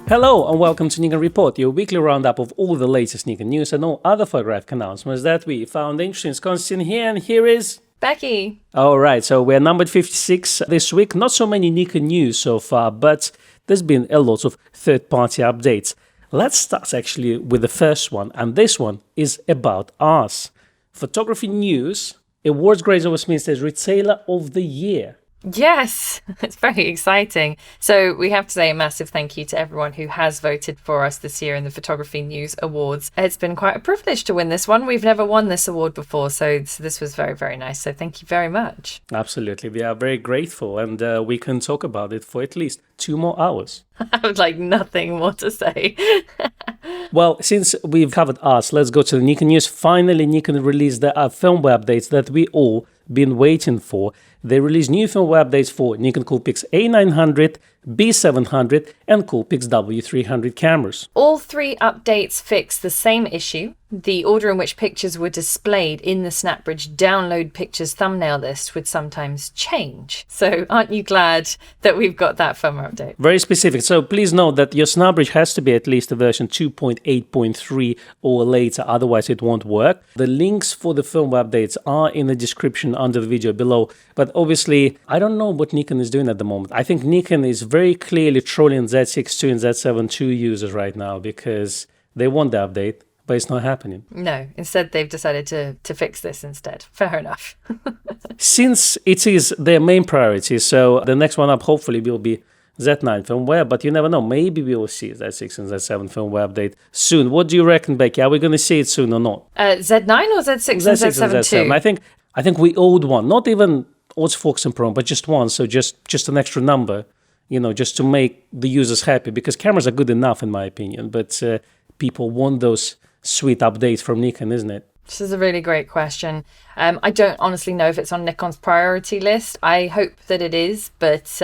Hello and welcome to Nikon Report, your weekly roundup of all the latest Nikon news and all other photographic announcements that we found interesting. It's Konstantin here, and here is Becky. Alright, so we're numbered 56 this week. Not so many Nikon news so far, but there's been a lot of third-party updates. Let's start actually with the first one, and this one is about us. Photography news, awards grades Westminster's Retailer of the Year. Yes, it's very exciting. So we have to say a massive thank you to everyone who has voted for us this year in the Photography News Awards. It's been quite a privilege to win this one. We've never won this award before, so this was very, very nice. So thank you very much. Absolutely, we are very grateful, and we can talk about it for at least 2 more hours. I would like nothing more to say. Well, since we've covered us, let's go to the Nikon news. Finally, Nikon released the firmware updates that we all been waiting for. They released new firmware updates for Nikon Coolpix A900, B700 and Coolpix W300 cameras. All 3 updates fix the same issue. The order in which pictures were displayed in the SnapBridge download pictures thumbnail list would sometimes change. So aren't you glad that we've got that firmware update? Very specific. So please note that your SnapBridge has to be at least a version 2.8.3 or later, otherwise it won't work. The links for the firmware updates are in the description under the video below. But obviously, I don't know what Nikon is doing at the moment. I think Nikon is very clearly trolling Z6 II and Z7 II users right now because they want the update, but it's not happening. No, instead they've decided to fix this instead. Fair enough. Since it is their main priority, so the next one up hopefully will be Z9 firmware, but you never know. Maybe we will see Z6 and Z7 firmware update soon. What do you reckon, Becky? Are we going to see it soon or not? Z9 or Z6 and Z7 too? I think we owed one, not even autofocus and Pro, but just one, so just an extra number, just to make the users happy, because cameras are good enough in my opinion, but people want those sweet updates from Nikon, isn't it? This is a really great question. I don't honestly know if it's on Nikon's priority list. I hope that it is, but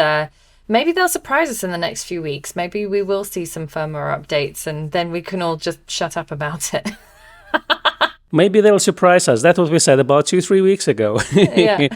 maybe they'll surprise us in the next few weeks. Maybe we will see some firmware updates and then we can all just shut up about it. Maybe they'll surprise us. That's what we said about 2-3 weeks ago. Yeah.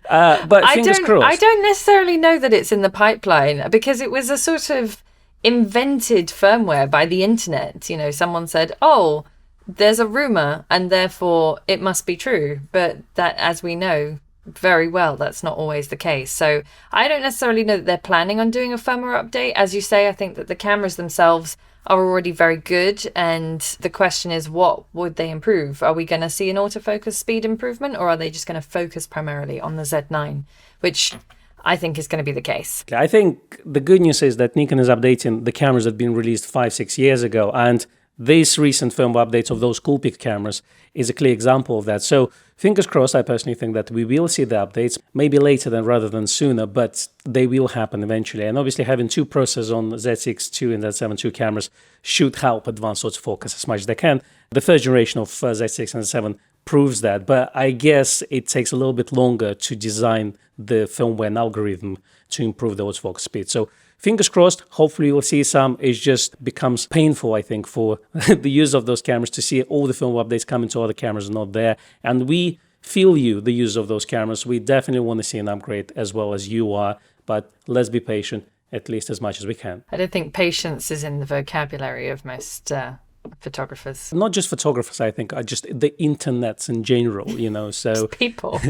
But fingers crossed. I don't necessarily know that it's in the pipeline because it was a sort of invented firmware by the internet. Someone said, oh, there's a rumor and therefore it must be true. But that, as we know very well, that's not always the case. So I don't necessarily know that they're planning on doing a firmware update. As you say, I think that the cameras themselves are already very good. And the question is, what would they improve? Are we going to see an autofocus speed improvement, or are they just going to focus primarily on the Z9, which I think is going to be the case? I think the good news is that Nikon is updating the cameras that have been released 5-6 years ago, and this recent firmware updates of those Coolpix cameras is a clear example of that. So fingers crossed, I personally think that we will see the updates, maybe later rather than sooner, but they will happen eventually. And obviously having 2 processors on Z6 II and Z7 II cameras should help advance autofocus as much as they can. The first generation of Z6 and Z7 proves that, but I guess it takes a little bit longer to design the firmware and algorithm to improve the autofocus speed. So fingers crossed, hopefully we'll see some. It just becomes painful, I think, for the use of those cameras to see all the firmware updates coming to other cameras not there. And we feel you, the use of those cameras. We definitely want to see an upgrade as well as you are, but let's be patient at least as much as we can. I don't think patience is in the vocabulary of most photographers. Not just photographers, I think, just the internets in general, so... Just people.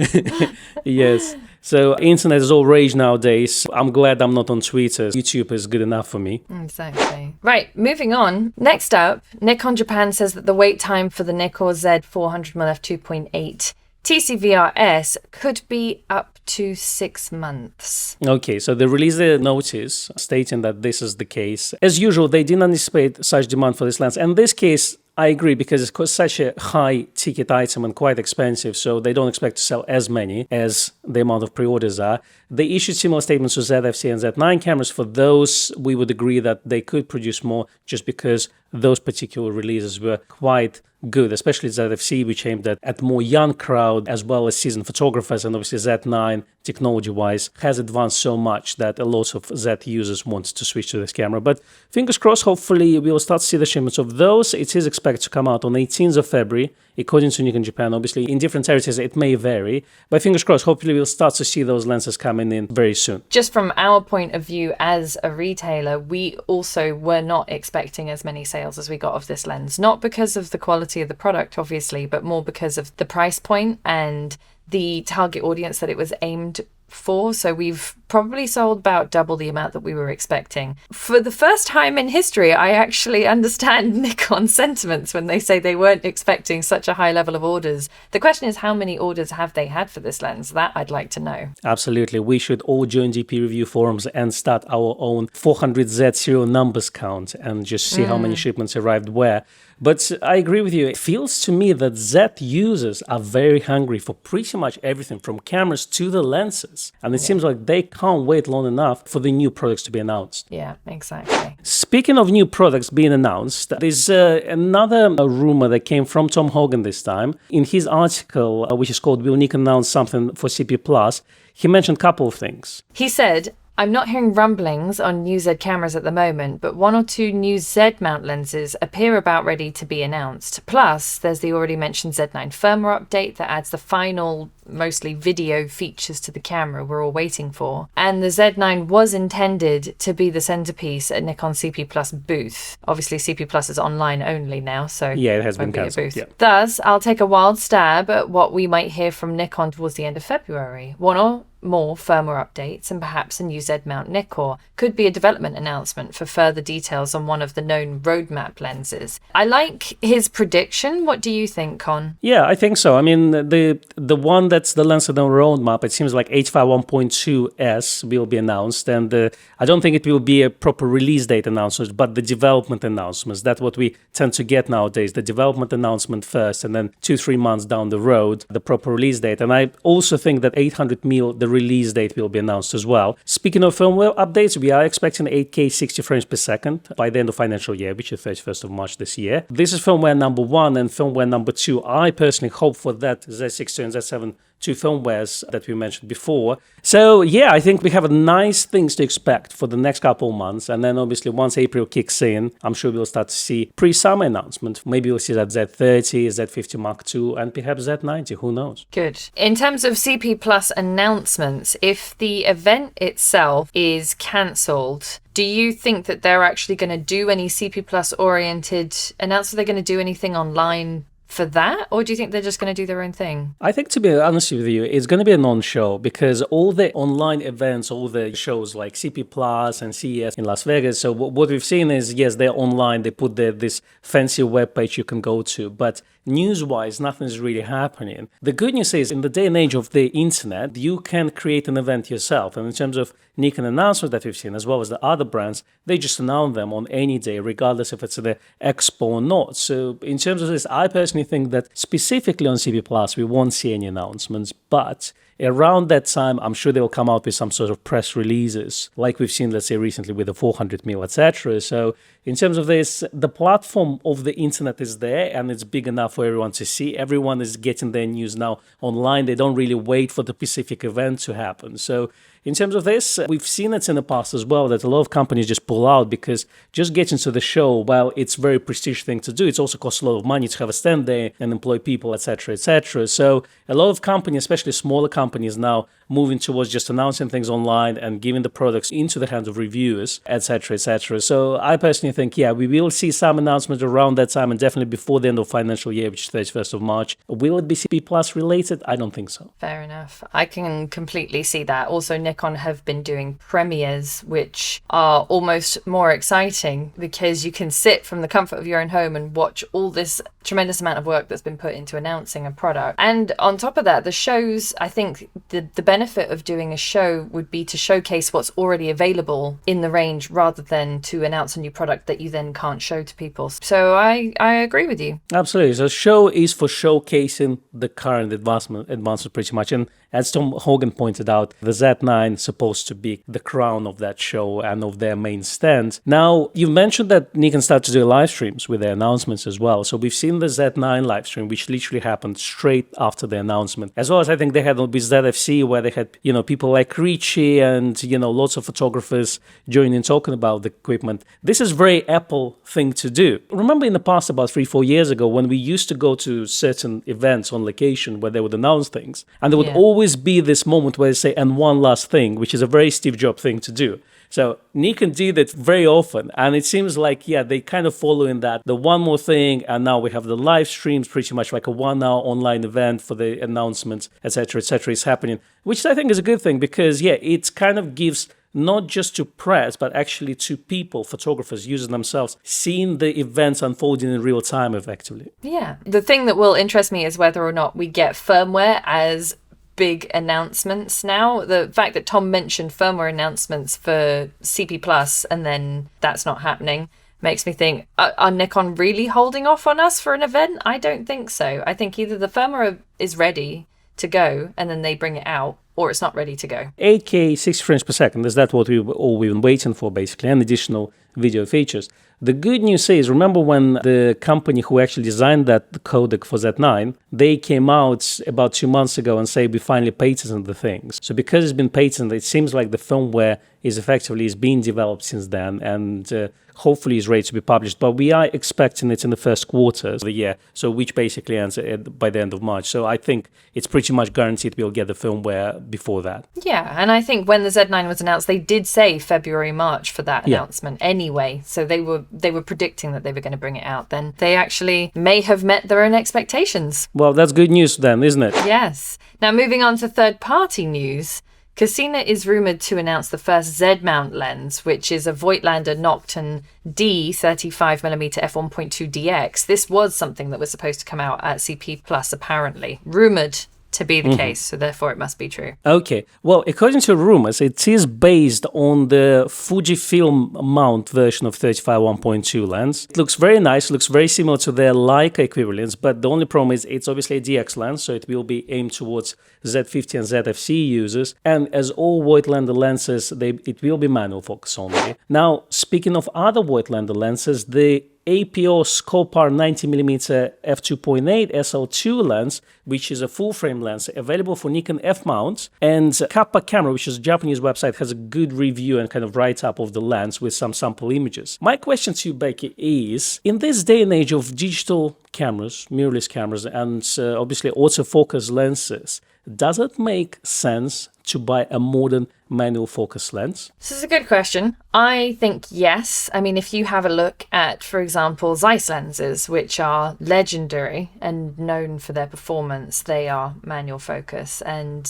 Yes. So internet is all rage nowadays. I'm glad I'm not on Twitter. YouTube is good enough for me. Exactly. Right, moving on. Next up, Nikon Japan says that the wait time for the Nikkor Z 400mm f2.8 TCVRS could be up to 6 months. Okay, so they released a notice stating that this is the case. As usual, they didn't anticipate such demand for this lens. And in this case, I agree, because it's such a high ticket item and quite expensive, so they don't expect to sell as many as the amount of pre-orders are. They issued similar statements to ZFC and Z9 cameras. For those, we would agree that they could produce more just because those particular releases were quite good, especially ZFC, which aimed at more young crowd as well as seasoned photographers, and obviously Z9, technology-wise, has advanced so much that a lot of Z users want to switch to this camera. But fingers crossed, hopefully we will start to see the shipments of those. It is expected expect to come out on 18th of February, according to Nikon Japan. Obviously, in different territories, it may vary. But fingers crossed, hopefully we'll start to see those lenses coming in very soon. Just from our point of view as a retailer, we also were not expecting as many sales as we got of this lens. Not because of the quality of the product, obviously, but more because of the price point and the target audience that it was aimed for. So we've probably sold about double the amount that we were expecting. For the first time in history, I actually understand Nikon's sentiments when they say they weren't expecting such a high level of orders. The question is, how many orders have they had for this lens? That I'd like to know. Absolutely. We should all join DP review forums and start our own 400Z serial numbers count and just see how many shipments arrived where. But I agree with you. It feels to me that Z users are very hungry for pretty much everything from cameras to the lenses. And it seems like they can't wait long enough for the new products to be announced. Yeah, exactly. Speaking of new products being announced, there's another rumor that came from Tom Hogan this time. In his article, which is called "Will Nikon Announce Something for CP+," he mentioned a couple of things. He said, I'm not hearing rumblings on new Z cameras at the moment, but one or two new Z mount lenses appear about ready to be announced. Plus, there's the already mentioned Z9 firmware update that adds the final, mostly video features to the camera we're all waiting for. And the Z9 was intended to be the centerpiece at Nikon CP Plus booth. Obviously, CP Plus is online only now, so Yeah, it has been won't be a cancelled. booth. Yeah. Thus, I'll take a wild stab at what we might hear from Nikon towards the end of February. One or more firmware updates and perhaps a new Z mount Nikkor. Could be a development announcement for further details on one of the known roadmap lenses. I like his prediction. What do you think, Con? Yeah, I think so. I mean, the one that's the lens on the roadmap, it seems like H5 1.2S will be announced, and I don't think it will be a proper release date announcement, but the development announcements. That's what we tend to get nowadays, the development announcement first, and then 2-3 months down the road, the proper release date. And I also think that 800mm, the release date will be announced as well. Speaking of firmware updates, we are expecting 8K 60 frames per second by the end of financial year, which is 31st of March this year. This is firmware number 1, and firmware number 2. I personally hope for that Z6 and Z7 two firmwares that we mentioned before. So yeah, I think we have nice things to expect for the next couple of months. And then obviously once April kicks in, I'm sure we'll start to see pre-summer announcement. Maybe we'll see that Z30, Z50 Mark II, and perhaps Z90, who knows? Good. In terms of CP Plus announcements, if the event itself is cancelled, do you think that they're actually going to do any CP Plus oriented announcements? Are they going to do anything online for that, or do you think they're just going to do their own thing? I think, to be honest with you, it's going to be a non-show because all the online events, all the shows like CP Plus and CES in Las Vegas, so what we've seen is, yes, they're online, they put this fancy webpage you can go to, but news-wise, nothing's really happening. The good news is, in the day and age of the internet, you can create an event yourself. And in terms of Nikon announcements that we've seen, as well as the other brands, they just announce them on any day, regardless if it's at the expo or not. So in terms of this, I personally think that specifically on CP Plus, we won't see any announcements, but around that time, I'm sure they will come out with some sort of press releases, like we've seen, let's say, recently with the 400mm, etc. So in terms of this, the platform of the internet is there, and it's big enough for everyone to see. Everyone is getting their news now online. They don't really wait for the specific event to happen. So in terms of this, we've seen it in the past as well, that a lot of companies just pull out because just getting to the show, while it's a very prestigious thing to do, it also costs a lot of money to have a stand there and employ people, etc., etc. So a lot of companies, especially smaller companies now, moving towards just announcing things online and giving the products into the hands of reviewers, etc., etc. So I personally think, yeah, we will see some announcements around that time and definitely before the end of financial year, which is 31st of March. Will it be CP Plus related? I don't think so. Fair enough. I can completely see that. Also, Nikon have been doing premieres, which are almost more exciting because you can sit from the comfort of your own home and watch all this tremendous amount of work that's been put into announcing a product. And on top of that, the shows, I think the benefit of doing a show would be to showcase what's already available in the range rather than to announce a new product that you then can't show to people. So I agree with you. Absolutely. So show is for showcasing the current advancements pretty much. And as Tom Hogan pointed out, the Z9 Z9 supposed to be the crown of that show and of their main stand. Now, you've mentioned that Nikon started to do live streams with their announcements as well. So we've seen the Z9 live stream, which literally happened straight after the announcement. As well as I think they had with ZFC, where they had, people like Richie and, lots of photographers joining talking about the equipment. This is very Apple thing to do. Remember in the past, about 3-4 years ago, when we used to go to certain events on location where they would announce things, and there would always be this moment where they say, and one last thing, which is a very Steve Jobs thing to do. So Nikon did it very often, and it seems like, they kind of follow in that, the one more thing, and now we have the live streams, pretty much like a 1-hour online event for the announcements, etc., is happening, which I think is a good thing because, it kind of gives not just to press, but actually to people, photographers, users themselves, seeing the events unfolding in real time, effectively. Yeah. The thing that will interest me is whether or not we get firmware as big announcements now. The fact that Tom mentioned firmware announcements for CP Plus and then that's not happening makes me think, are Nikon really holding off on us for an event? I don't think so. I think either the firmware is ready to go and then they bring it out, or it's not ready to go. 8K 60 frames per second, is that what we've been waiting for, basically, and additional video features. The good news is, remember when the company who actually designed that codec for Z9, they came out about 2 months ago and say we finally patented the things. So because it's been patented, it seems like the firmware is being developed since then, and hopefully is ready to be published. But we are expecting it in the first quarter of the year, so which basically ends by the end of March. So I think it's pretty much guaranteed we'll get the firmware before that. Yeah, and I think when the Z9 was announced, they did say February, March for that announcement anyway. So they were predicting that they were going to bring it out then. They actually may have met their own expectations. Well, that's good news then, isn't it? Yes. Now, moving on to third-party news, Cassina is rumoured to announce the first Z-mount lens, which is a Voigtlander Nocton D 35mm f1.2 DX. This was something that was supposed to come out at CP Plus, apparently. Rumoured to be the case, so therefore it must be true. Okay. Well, according to rumors, it is based on the Fujifilm mount version of 35 1.2 lens. It looks very nice, looks very similar to their Leica equivalents, but the only problem is it's obviously a DX lens, so it will be aimed towards Z50 and ZFC users. And as all Voigtlander lenses, it will be manual focus only. Now, speaking of other Voigtlander lenses, the APO Scopar 90mm f2.8 SL2 lens, which is a full-frame lens available for Nikon F mounts, and Kappa Camera, which is a Japanese website, has a good review and kind of write-up of the lens with some sample images. My question to you, Becky, is, in this day and age of digital cameras, mirrorless cameras, and obviously autofocus lenses, does it make sense to buy a modern manual focus lens? This is a good question. I think yes. I mean, if you have a look at, for example, Zeiss lenses, which are legendary and known for their performance, they are manual focus. And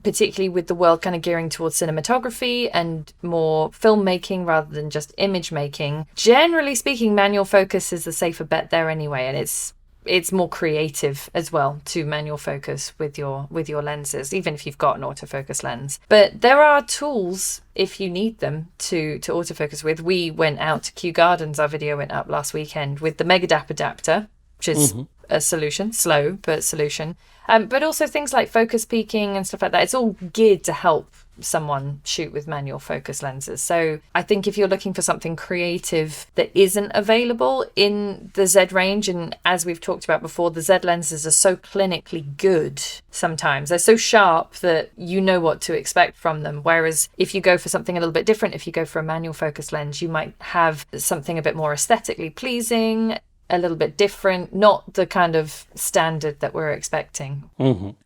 particularly with the world kind of gearing towards cinematography and more filmmaking rather than just image making, generally speaking, manual focus is the safer bet there anyway. And it's more creative as well to manual focus with your lenses, even if you've got an autofocus lens. But there are tools if you need them to autofocus with. We went out to Kew Gardens, our video went up last weekend with the Megadap adapter, which is a solution, slow but solution. But also things like focus peaking and stuff like that. It's all geared to help someone shoot with manual focus lenses. So I think if you're looking for something creative that isn't available in the Z range, and as we've talked about before, the Z lenses are so clinically good sometimes. They're so sharp that you know what to expect from them. Whereas if you go for something a little bit different, if you go for a manual focus lens, you might have something a bit more aesthetically pleasing, a little bit different, not the kind of standard that we're expecting.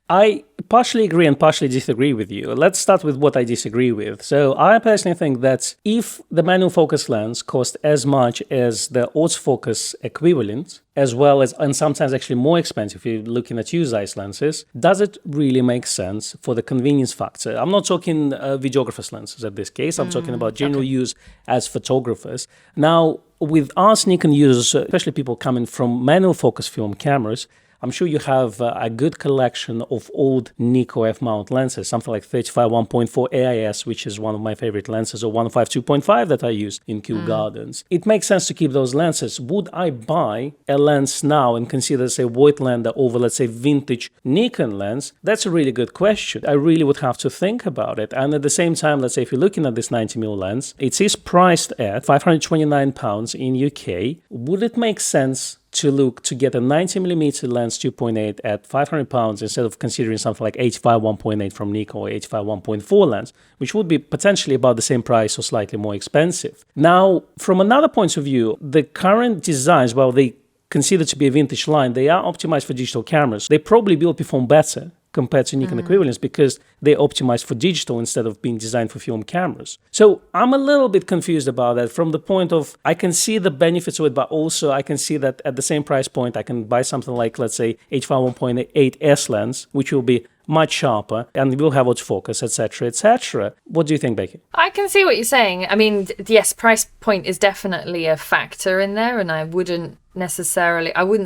I partially agree and partially disagree with you. Let's start with what I disagree with. So I personally think that if the manual focus lens costs as much as the autofocus equivalent, as well as, and sometimes actually more expensive if you're looking at used Zeiss lenses, does it really make sense for the convenience factor? I'm not talking videographers' lenses in this case. I'm talking about general use as photographers. Now, with us Nikon users, especially people coming from manual focus film cameras, I'm sure you have a good collection of old Nikon f-mount lenses, something like 35 1.4 AIS, which is one of my favorite lenses, or 105 2.5 that I use in Kew Gardens. It makes sense to keep those lenses. Would I buy a lens now and consider, say, Voigtlander over, let's say, vintage Nikon lens? That's a really good question. I really would have to think about it. And at the same time, let's say if you're looking at this 90mm lens, it is priced at £529 in UK. Would it make sense to look to get a 90mm lens 2.8 at £500 instead of considering something like 85 1.8 from Nikon or 85 1.4 lens, which would be potentially about the same price or slightly more expensive? Now, from another point of view, the current designs, well, they consider to be a vintage line, they are optimized for digital cameras. They probably will perform better compared to Nikon equivalents because they're optimized for digital instead of being designed for film cameras. So I'm a little bit confused about that from the point of I can see the benefits of it, but also I can see that at the same price point, I can buy something like, let's say, 85 1.8 S lens, which will be much sharper and will have autofocus, etc., etc. What do you think, Becky? I can see what you're saying. I mean, yes, price point is definitely a factor in there, and I wouldn't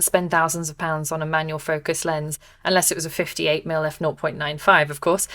spend thousands of pounds on a manual focus lens unless it was a 58mm f/0.95, of course,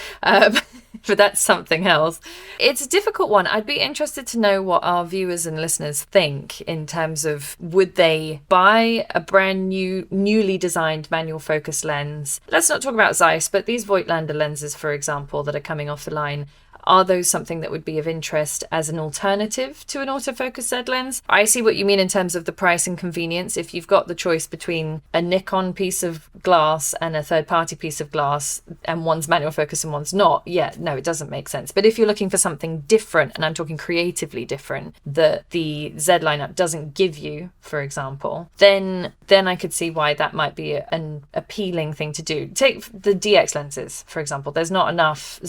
but that's something else. It's a difficult one. I'd be interested to know what our viewers and listeners think in terms of would they buy a brand newly designed manual focus lens. Let's not talk about Zeiss, but these Voigtlander lenses, for example, that are coming off the line, are those something that would be of interest as an alternative to an autofocus Z lens? I see what you mean in terms of the price and convenience. If you've got the choice between a Nikon piece of glass and a third-party piece of glass, and one's manual focus and one's not, it doesn't make sense. But if you're looking for something different, and I'm talking creatively different, that the Z lineup doesn't give you, for example, then I could see why that might be an appealing thing to do. Take the DX lenses, for example. There's not enough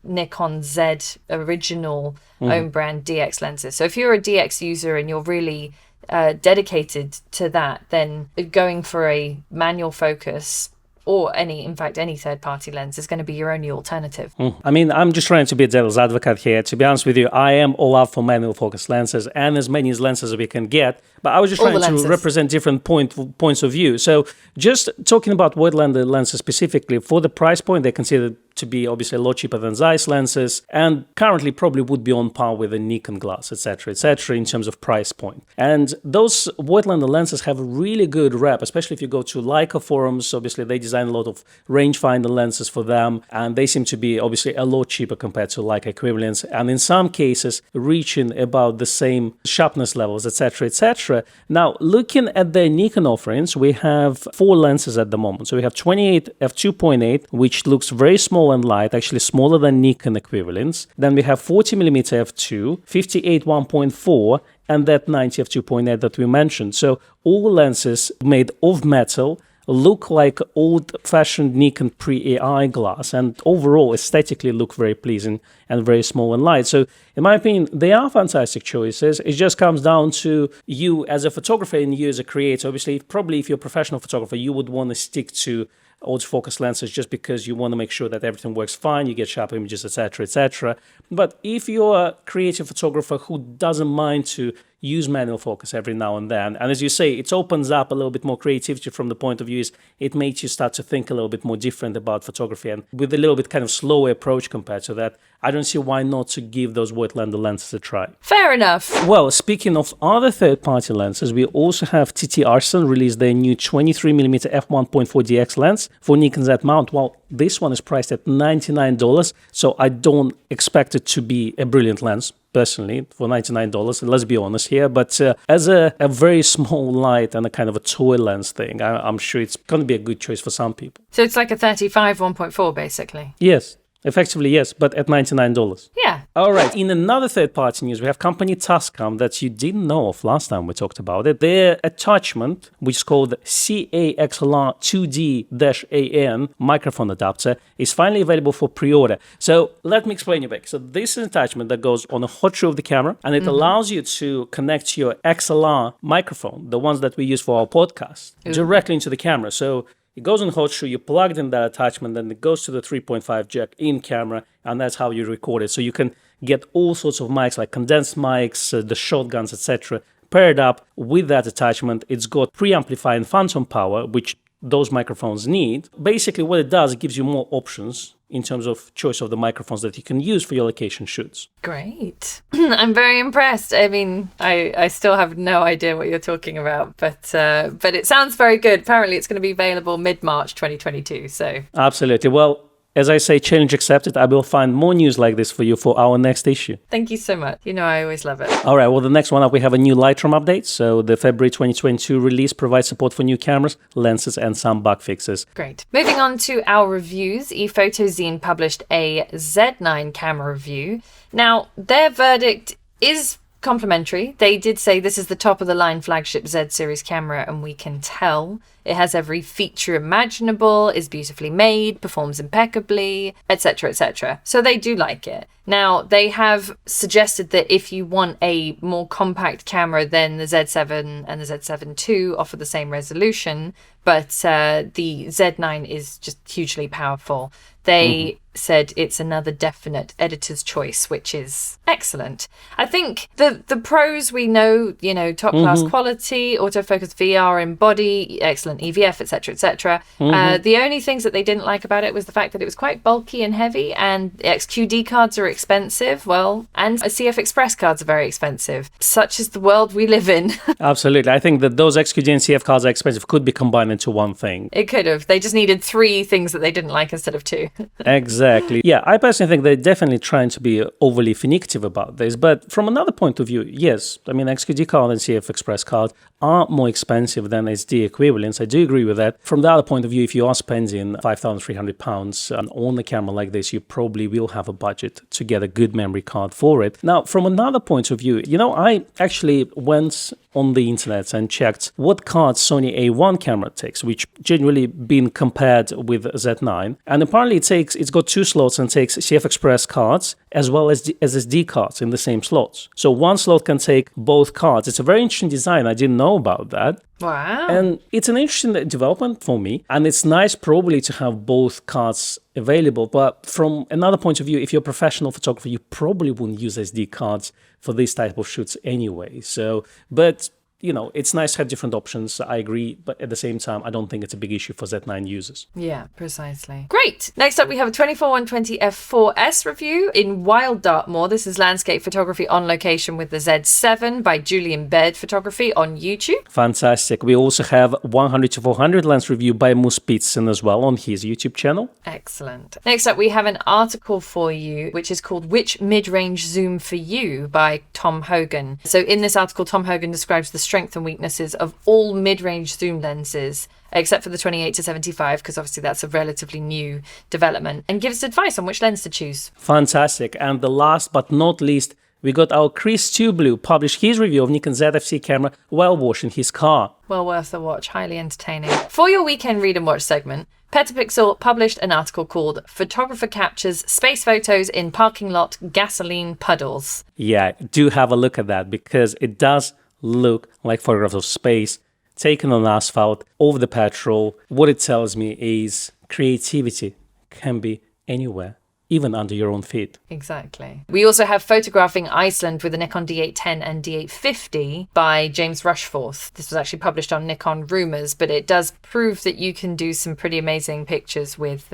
Nikon Z original own brand DX lenses. So if you're a DX user and you're really dedicated to that, then going for a manual focus or any third-party lens is going to be your only alternative. I mean, I'm just trying to be a devil's advocate here. To be honest with you, I am all out for manual focus lenses and as many lenses as we can get. But I was just trying to represent different points of view. So just talking about Voigtlander lenses specifically, for the price point, they're considered to be obviously a lot cheaper than Zeiss lenses, and currently probably would be on par with a Nikon glass, etc., in terms of price point. And those Voigtlander lenses have a really good rep, especially if you go to Leica forums. Obviously, they design a lot of rangefinder lenses for them, and they seem to be obviously a lot cheaper compared to Leica equivalents, and in some cases reaching about the same sharpness levels, etc. Now, looking at their Nikon offerings, we have 4 lenses at the moment. So we have 28 f2.8, which looks very small and light, actually smaller than Nikon equivalents. Then we have 40mm f2, 58 1.4, and that 90 f2.8 that we mentioned. So all lenses made of metal look like old-fashioned Nikon pre-AI glass, and overall aesthetically look very pleasing and very small and light. So in my opinion, they are fantastic choices. It just comes down to you as a photographer and you as a creator. Obviously, probably if you're a professional photographer, you would want to stick to autofocus lenses just because you want to make sure that everything works fine, you get sharp images, etc. But if you're a creative photographer who doesn't mind to use manual focus every now and then, and as you say, it opens up a little bit more creativity from the point of view is it makes you start to think a little bit more different about photography, and with a little bit kind of slower approach compared to that, I don't see why not to give those Voigtlander lenses a try. Fair enough. Well, speaking of other third-party lenses, we also have TT Arson released their new 23mm f1.4 DX lens for Nikon Z mount. Well, this one is priced at $99, so I don't expect it to be a brilliant lens, personally, for $99, let's be honest here, but as a very small light and a kind of a toy lens thing, I'm sure it's going to be a good choice for some people. So it's like a 35 1.4 basically? Yes. Effectively, yes, but at $99. Yeah. All right. In another third-party news, we have company Tascam that you didn't know of last time we talked about it. Their attachment, which is called CA-XLR 2D-AN microphone adapter, is finally available for pre-order. So let me explain you back. So this is an attachment that goes on a hot shoe of the camera, and it allows you to connect your XLR microphone, the ones that we use for our podcast, directly into the camera. So it goes on hot shoe, you plugged in that attachment, then it goes to the 3.5 jack in camera, and that's how you record it. So you can get all sorts of mics, like condensed mics, the shotguns, etc., paired up with that attachment. It's got preamplifying phantom power, which those microphones need. Basically, what it does, it gives you more options in terms of choice of the microphones that you can use for your location shoots. Great. I'm very impressed. I mean, I still have no idea what you're talking about, but it sounds very good. Apparently, it's going to be available mid-March 2022. So Absolutely. Well, as I say, challenge accepted. I will find more news like this for you for our next issue. thank you so much. You know, I always love it. All right, well, the next one up, we have a new Lightroom update. So the February 2022 release provides support for new cameras, lenses, and some bug fixes. Great. Moving on to our reviews, ePhotozine published a Z9 camera review. Now, their verdict is complimentary. They did say this is the top of the line flagship Z series camera, and we can tell. It has every feature imaginable, is beautifully made, performs impeccably, etc., etc. So they do like it. Now, they have suggested that if you want a more compact camera, then the Z7 and the Z7 II offer the same resolution, but the Z9 is just hugely powerful. They said it's another definite editor's choice, which is excellent. I think the pros we know, top class quality, autofocus VR in body, excellent EVF, etc., etc. The only things that they didn't like about it was the fact that it was quite bulky and heavy, and XQD cards are expensive, and CF Express cards are very expensive. Such is the world we live in. Absolutely. I think that those XQD and CF cards are expensive could be combined into one thing. It could have. They just needed 3 things that they didn't like instead of 2. Exactly. Yeah, I personally think they're definitely trying to be overly finicative about this. But from another point of view, yes, I mean, XQD card and CF Express card are more expensive than SD equivalents. I do agree with that. From the other point of view, if you are spending £5,300 on a camera like this, you probably will have a budget to get a good memory card for it. Now, from another point of view, I actually went on the internet and checked what cards Sony A1 camera takes, which generally been compared with Z9. And apparently it's got 2 slots and takes CF Express cards as well as SSD cards in the same slots. So one slot can take both cards. It's a very interesting design. I didn't know about that. Wow. And it's an interesting development for me. And it's nice probably to have both cards available. But from another point of view, if you're a professional photographer, you probably wouldn't use SD cards for this type of shoots anyway. So, but it's nice to have different options. I agree. But at the same time, I don't think it's a big issue for Z9 users. Yeah, precisely. Great. Next up, we have a 24-120 f4S review in Wild Dartmoor. This is landscape photography on location with the Z7 by Julian Baird Photography on YouTube. Fantastic. We also have 100-400 lens review by Moose Pitson as well on his YouTube channel. Excellent. Next up, we have an article for you, which is called Which Mid-Range Zoom for You by Tom Hogan. So in this article, Tom Hogan describes the strength and weaknesses of all mid-range zoom lenses, except for the 28-75, because obviously that's a relatively new development, and gives advice on which lens to choose. Fantastic. And the last but not least, we got our Chris Tublue published his review of Nikon ZFC camera while washing his car. Well worth a watch, highly entertaining. For your weekend read and watch segment, Petapixel published an article called Photographer Captures Space Photos in Parking Lot Gasoline Puddles. Yeah, do have a look at that, because it does look like photographs of space taken on asphalt over the petrol. What it tells me is creativity can be anywhere, even under your own feet. Exactly. We also have Photographing Iceland with the Nikon D810 and D850 by James Rushforth. This was actually published on Nikon Rumors, but it does prove that you can do some pretty amazing pictures with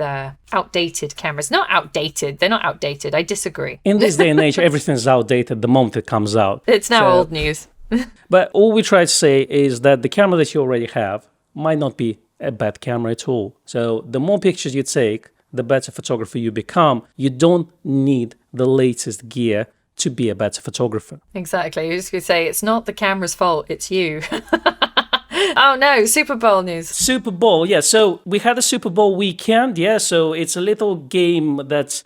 outdated cameras. Not outdated. They're not outdated. I disagree. In this day and age, everything's outdated the moment it comes out. It's now old news. But all we try to say is that the camera that you already have might not be a bad camera at all. So the more pictures you take, the better photographer you become. You don't need the latest gear to be a better photographer. Exactly. You're just going to say it's not the camera's fault, it's you. Oh no, Super Bowl news. Super Bowl, yeah. So we had a Super Bowl weekend, yeah. So it's a little game that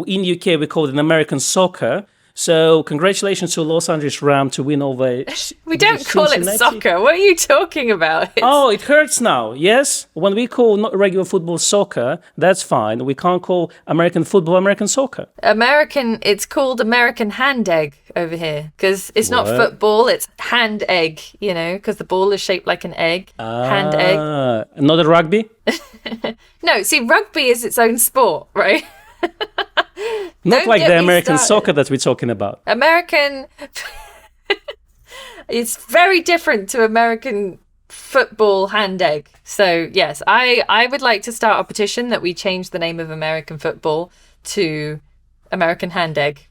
in UK we call it an American soccer. So congratulations to Los Angeles Rams to win over We don't call it soccer. What are you talking about? Oh, it hurts now. Yes? When we call not regular football soccer, that's fine. We can't call American football American soccer. It's called American hand egg over here. Because it's not football, it's hand egg, because the ball is shaped like an egg. Hand egg. Not a rugby? No, see, rugby is its own sport, right? Not like the American soccer that we're talking about. American... It's very different to American football hand egg. So yes, I would like to start a petition that we change the name of American football to American hand egg.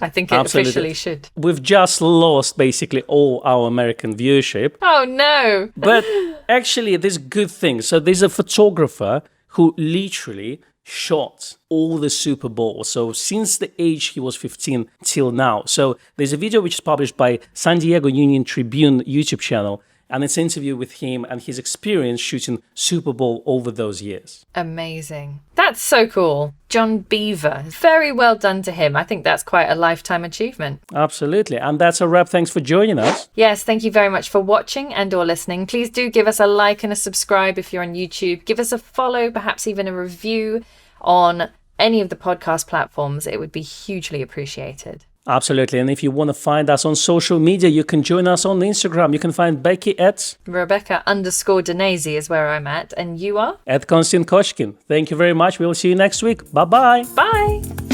I think it officially should. We've just lost basically all our American viewership. Oh no. But actually, there's good things. So there's a photographer who literally shot all the Super Bowl. So since the age he was 15 till now. So there's a video which is published by San Diego Union Tribune YouTube channel. And it's an interview with him and his experience shooting Super Bowl over those years. Amazing. That's so cool. John Beaver. Very well done to him. I think that's quite a lifetime achievement. Absolutely. And that's a wrap. Thanks for joining us. Yes, thank you very much for watching and or listening. Please do give us a like and a subscribe if you're on YouTube. Give us a follow, perhaps even a review on any of the podcast platforms. It would be hugely appreciated. Absolutely. And if you want to find us on social media, you can join us on Instagram. You can find Becky at Rebecca_Danese is where I'm at. And you are? At Konstantin Koshkin. Thank you very much. We'll see you next week. Bye-bye. Bye.